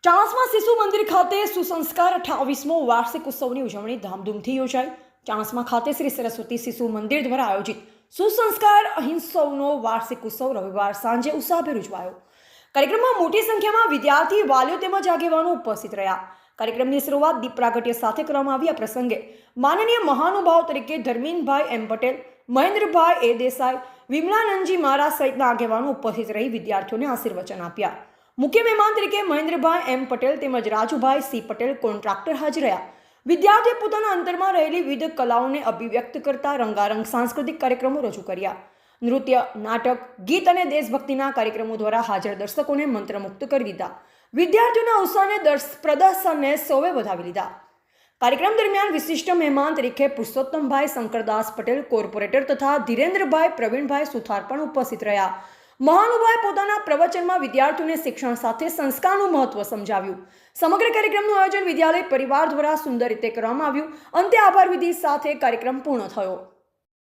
ચાણસ્મા શિશુ મંદિર ખાતે સુસંસ્કાર 28મો વાર્ષિક ઉત્સવની ઉજવણી ધામધૂમથી યોજાઈ। ચાણસ્મા ખાતે શ્રી સરસ્વતી શિશુ મંદિર દ્વારા આયોજિત સુસંસ્કાર અહિંસવનો વાર્ષિક ઉત્સવ રવિવાર સાંજે ઉત્સાહભેર ઉજવાયો। કાર્યક્રમમાં મોટી સંખ્યામાં વિદ્યાર્થી વાલીઓ તેમજ આગેવાનો ઉપસ્થિત રહ્યા। કાર્યક્રમની શરૂઆત દીપ પ્રાગટ્ય સાથે કરવામાં આવી। આ પ્રસંગે માનનીય મહાનુભાવ તરીકે ધર્મીનભાઈ એમ પટેલ, મહેન્દ્રભાઈ એ દેસાઈ, વિમલાનંદજી મહારાજ સહિતના આગેવાનો ઉપસ્થિત રહી વિદ્યાર્થીઓને આશીર્વચન આપ્યા। મુખ્ય મહેમાન તરીકે મહેન્દ્રભાઈ એમ પટેલ તેમજ રાજુભાઈ સી પટેલ કોન્ટ્રાક્ટર હાજર રહ્યા। વિદ્યાર્થીઓ પોતાના અંતરમાં રહેલી વિવિધ કલાઓને અભિવ્યક્ત કરતા રંગારંગ સાંસ્કૃતિક કાર્યક્રમો રજૂ કર્યા। નૃત્ય, નાટક, ગીત અને દેશભક્તિના કાર્યક્રમો દ્વારા હાજર દર્શકોને મંત્રમુગ્ધ કરી દીધા। વિદ્યાર્થીઓના ઉત્સાહને પ્રદર્શનને સૌએ વધાવી લીધા। કાર્યક્રમ દરમિયાન વિશિષ્ટ મહેમાન તરીકે પુરુષોત્તમભાઈ શંકરદાસ પટેલ કોર્પોરેટર તથા ધીરેન્દ્રભાઈ પ્રવીણભાઈ સુથાર પણ ઉપસ્થિત રહ્યા। મહાનુભાવે પોતાના પ્રવચનમાં વિદ્યાર્થીઓને શિક્ષણ સાથે સંસ્કારનું મહત્વ સમજાવ્યું। સમગ્ર કાર્યક્રમનું આયોજન વિદ્યાલય પરિવાર દ્વારા સુંદર રીતે કરવામાં આવ્યું। અંતે આભાર વિધિ સાથે કાર્યક્રમ પૂર્ણ થયો।